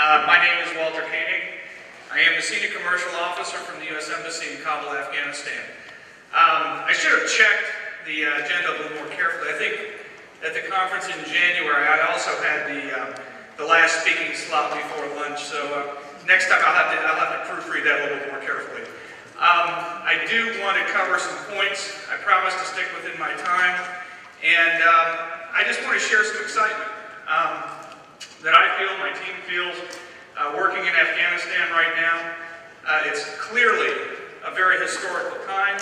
My name is Walter Koenig. I am the Senior Commercial Officer from the U.S. Embassy in Kabul, Afghanistan. I should have checked the agenda a little more carefully. I think at the conference in January, I also had the last speaking slot before lunch, so next time I'll have to proofread that a little bit more carefully. I do want to cover some points. I promise to stick within my time, and I just want to share some excitement that I feel, my team feels, working in Afghanistan right now. It's clearly a very historical time.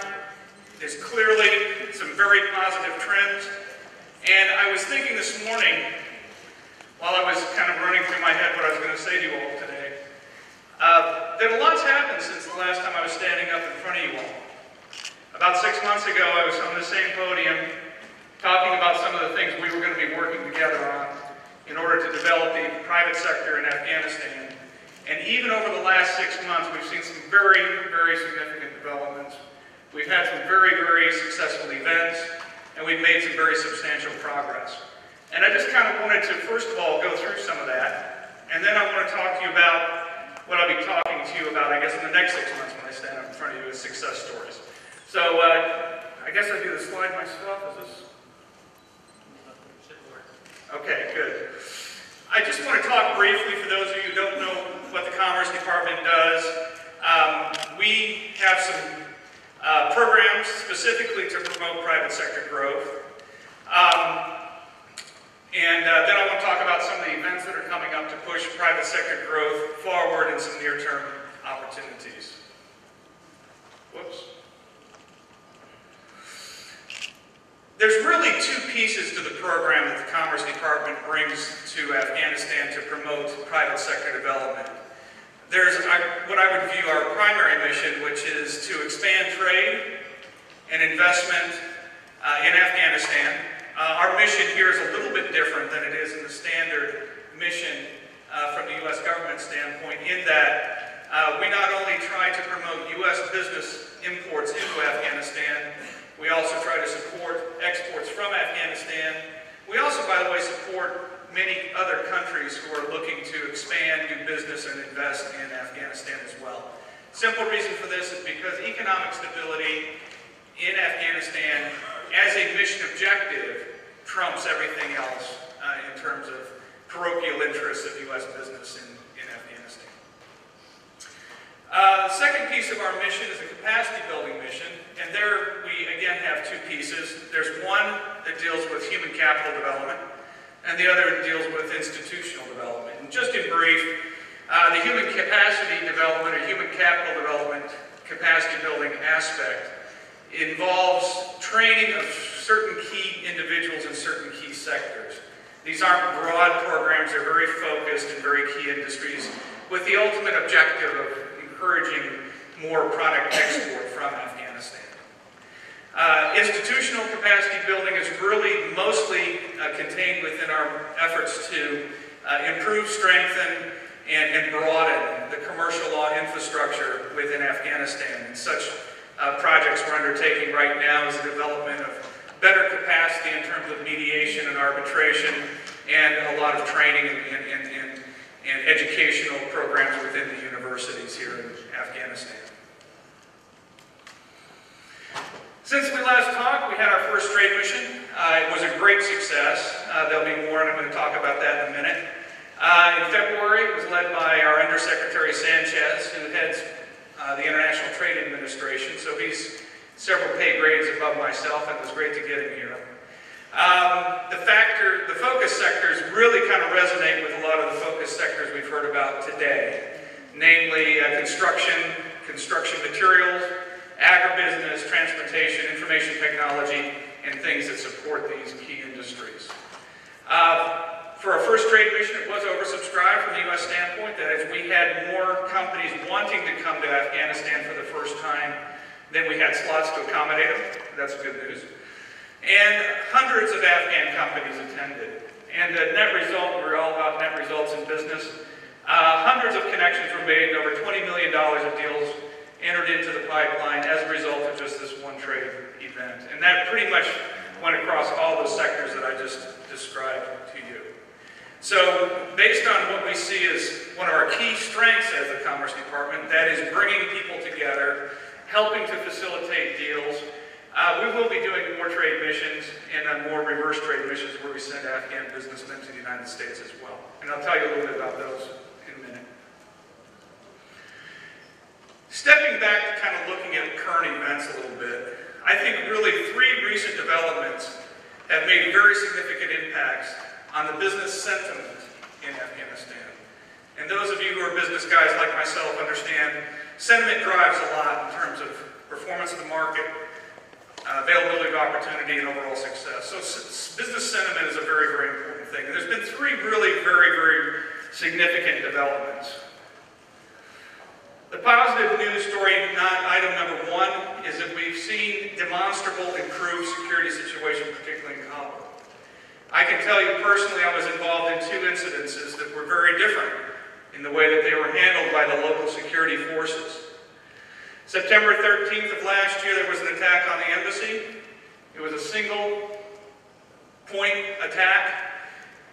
There's clearly some very positive trends. And I was thinking this morning, while I was kind of running through my head what I was going to say to you all today, that a lot's happened since the last time I was standing up in front of you all. About 6 months ago, I was on the same podium talking about some of the things we were going to be working together on in order to develop the private sector in Afghanistan. And even over the last 6 months, we've seen some very, very significant developments. We've had some very, very successful events, and we've made some very substantial progress. And I just kind of wanted to, first of all, go through some of that, and then I want to talk to you about what I'll be talking to you about, I guess, in the next 6 months when I stand up in front of you as success stories. So, I guess I do the slide myself. Is this? Okay, good. I just want to talk briefly, for those of you who don't know what the Commerce Department does. We have some programs specifically to promote private sector growth. Then I want to talk about some of the events that are coming up to push private sector growth forward and some near-term opportunities. Whoops. There's really two pieces to the program that the Commerce Department brings to Afghanistan to promote private sector development. There's what I would view our primary mission, which is to expand trade and investment in Afghanistan. Our mission here is a little bit different than it is in the standard mission from the U.S. government standpoint, in that we not only try to promote U.S. business imports into Afghanistan, we also try to support exports from Afghanistan. We also, by the way, support many other countries who are looking to expand, do business, and invest in Afghanistan as well. Simple reason for this is because economic stability in Afghanistan as a mission objective trumps everything else in terms of parochial interests of U.S. business in Afghanistan. The second piece of our mission is a capacity building mission, and there we again have two pieces. There's one that deals with human capital development, and the other deals with institutional development. And just in brief, the human capacity development or human capital development capacity building aspect involves training of certain key individuals in certain key sectors. These aren't broad programs, they're very focused in very key industries with the ultimate objective of encouraging more product export from Afghanistan. Institutional capacity building is really mostly contained within our efforts to improve, strengthen, and broaden the commercial law infrastructure within Afghanistan. And such projects we're undertaking right now is the development of better capacity in terms of mediation and arbitration, and a lot of training and educational programs within the universities here in Afghanistan. Since we last talked, we had our first trade mission. It was a great success. There'll be more, and I'm going to talk about that in a minute. In February, it was led by our Undersecretary Sanchez, who heads the International Trade Administration, so he's several pay grades above myself, and it was great to get him here. The focus sectors really kind of resonate with a lot of the focus sectors we've heard about today, namely construction materials, agribusiness, transportation, information technology, and things that support these key industries. For our first trade mission, it was oversubscribed from the U.S. standpoint. That is, we had more companies wanting to come to Afghanistan for the first time than we had slots to accommodate them. That's good news. And hundreds of Afghan companies attended. And the net result, we're all about net results in business. Hundreds of connections were made, and over $20 million of deals entered into the pipeline as a result of just this one trade event. And that pretty much went across all those sectors that I just described to you. So based on what we see as one of our key strengths as the Commerce Department, that is bringing people together, helping to facilitate deals, we will be doing more trade missions and more reverse trade missions where we send Afghan businessmen to the United States as well. And I'll tell you a little bit about those in a minute. Stepping back to kind of looking at current events a little bit, I think really 3 recent developments have made very significant impacts on the business sentiment in Afghanistan. And those of you who are business guys like myself understand sentiment drives a lot in terms of performance of the market, availability of opportunity, and overall success. So business sentiment is a very, very important thing. And there's been 3 really very, very significant developments. The positive news story, item number 1, is that we've seen demonstrable improved security situation, particularly in Kabul. I can tell you personally, I was involved in 2 incidences that were very different in the way that they were handled by the local security forces. September 13th of last year, there was an attack on the embassy. It was a single point attack,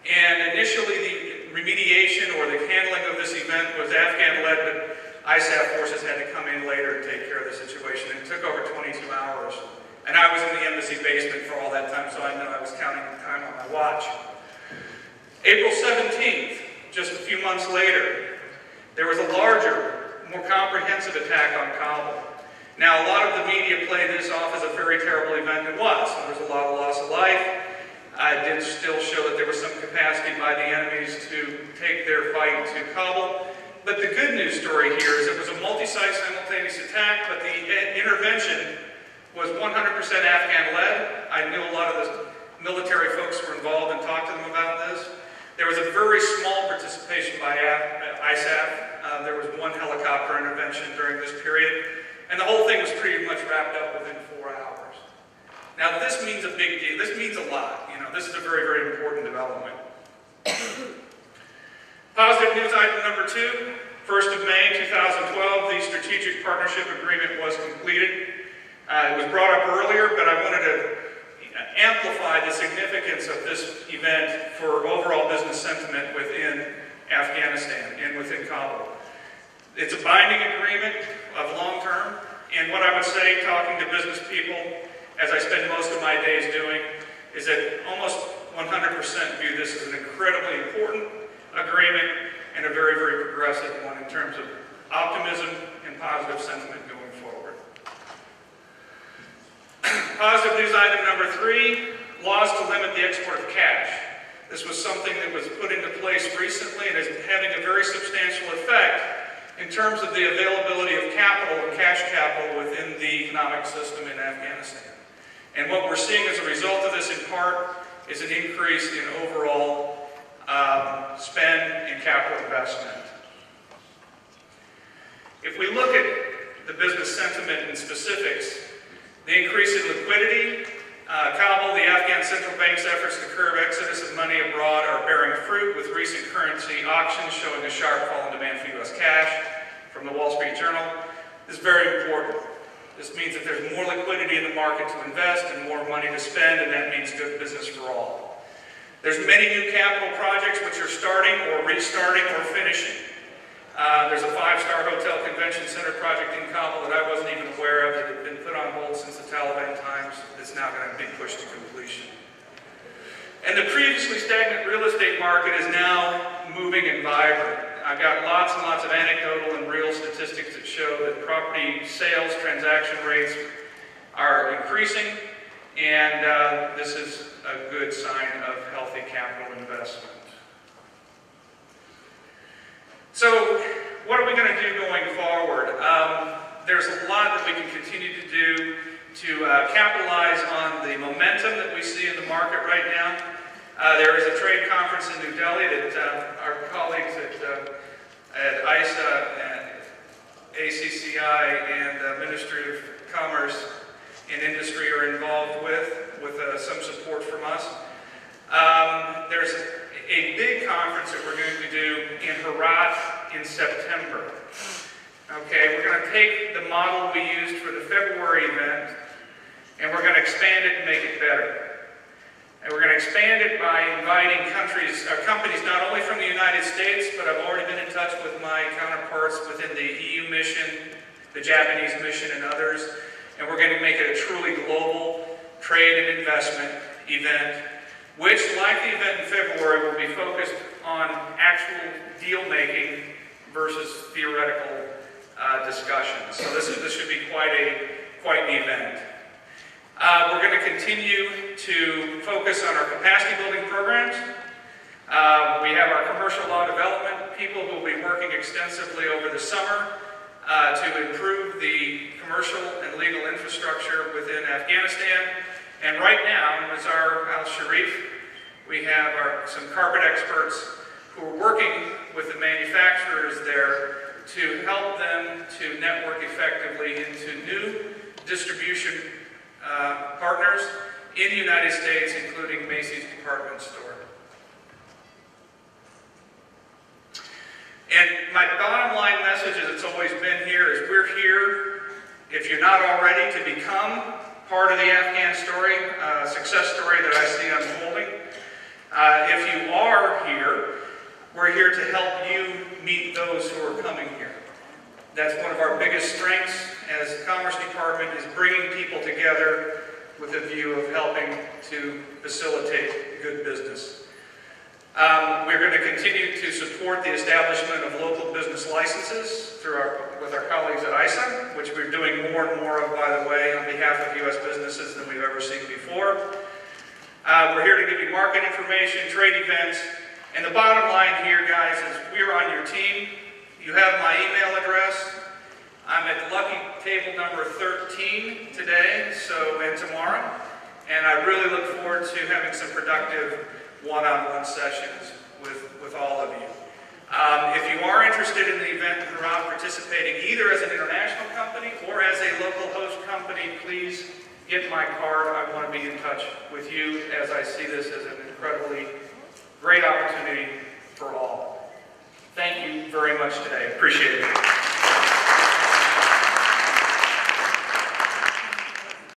and initially the remediation or the handling of this event was Afghan-led, but ISAF forces had to come in later and take care of the situation. It took over 22 hours. And I was in the embassy basement for all that time, so I know I was counting the time on my watch. April 17th, just a few months later, there was a larger, more comprehensive attack on Kabul. Now, a lot of the media played this off as a very terrible event. It was. There was a lot of loss of life. It did still show that there was some capacity by the enemies to take their fight to Kabul. But the good news story here is it was a multi-site simultaneous attack, but the intervention was 100% Afghan-led. I knew a lot of the military folks were involved and talked to them about this. There was a very small participation by ISAF. There was 1 helicopter intervention during this period, and the whole thing was pretty much wrapped up within 4 hours. Now, this means a big deal. This means a lot. You know, this is a very, very important development. Positive news item number 2, 1st of May 2012, the Strategic Partnership Agreement was completed. It was brought up earlier, but I wanted to amplify the significance of this event for overall business sentiment within Afghanistan and within Kabul. It's a binding agreement of long term, and what I would say, talking to business people, as I spend most of my days doing, is that almost 100% view this as an incredibly important agreement and a very, very progressive one in terms of optimism and positive sentiment going forward. Positive news item number 3, laws to limit the export of cash. This was something that was put into place recently and is having a very substantial effect in terms of the availability of capital and cash capital within the economic system in Afghanistan. And what we're seeing as a result of this in part is an increase in overall spend and capital investment. If we look at the business sentiment in specifics, the increase in liquidity, Kabul, the Afghan central bank's efforts to curb exodus of money abroad are bearing fruit, with recent currency auctions showing a sharp fall in demand for U.S. cash from the Wall Street Journal. This is very important. This means that there's more liquidity in the market to invest and more money to spend, and that means good business for all. There's many new capital projects which are starting or restarting or finishing. There's a 5-star hotel convention center project in Kabul that I wasn't even aware of that had been put on hold since the Taliban times. It's now going to be pushed to completion. And the previously stagnant real estate market is now moving and vibrant. I've got lots and lots of anecdotal and real statistics that show that property sales transaction rates are increasing, and this is a good sign of healthy capital investment. So, what are we going to do going forward? There's a lot that we can continue to do to capitalize on the momentum that we see in the market right now. There is a trade conference in New Delhi that our colleagues at ISA, and ACCI, and Ministry of Commerce and Industry are involved with some support from us. There's a big conference that we're going to do in Herat in September. Okay, we're going to take the model we used for the February event, and we're going to expand it and make it better. And we're going to expand it by inviting companies not only from the United States, but I've already been in touch with my counterparts within the EU mission, the Japanese mission, and others. And we're going to make it a truly global trade and investment event, which, like the event in February, will be focused on actual deal-making versus theoretical discussions. So this should be quite the event. We're going to continue to focus on our capacity building programs. We have our commercial law development people who will be working extensively over the summer to improve the commercial and legal infrastructure within Afghanistan. And right now, as our Al-Sharif, we have some carpet experts who are working with the manufacturers there to help them to network effectively into new distribution partners in the United States, including Macy's department store. And my bottom line message, as it's always been here, is we're here, if you're not already, to become part of the Afghan story, success story that I see unfolding. If you are here, we're here to help you meet those who are coming here. That's one of our biggest strengths as the Commerce Department, is bringing people together with a view of helping to facilitate good business. We're going to continue to support the establishment of local business licenses with our colleagues at ISA, which we're doing more and more of, by the way, on behalf of U.S. businesses than we've ever seen before. We're here to give you market information, trade events, and the bottom line here, guys, is we're on your team. You have my email address. I'm at lucky table number 13 today, and tomorrow, and I really look forward to having some productive one-on-one sessions with all of you. If you are interested in the event and are participating either as an international company or as a local host company, please get my card. I want to be in touch with you, as I see this as an incredibly great opportunity for all. Thank you very much today. Appreciate it.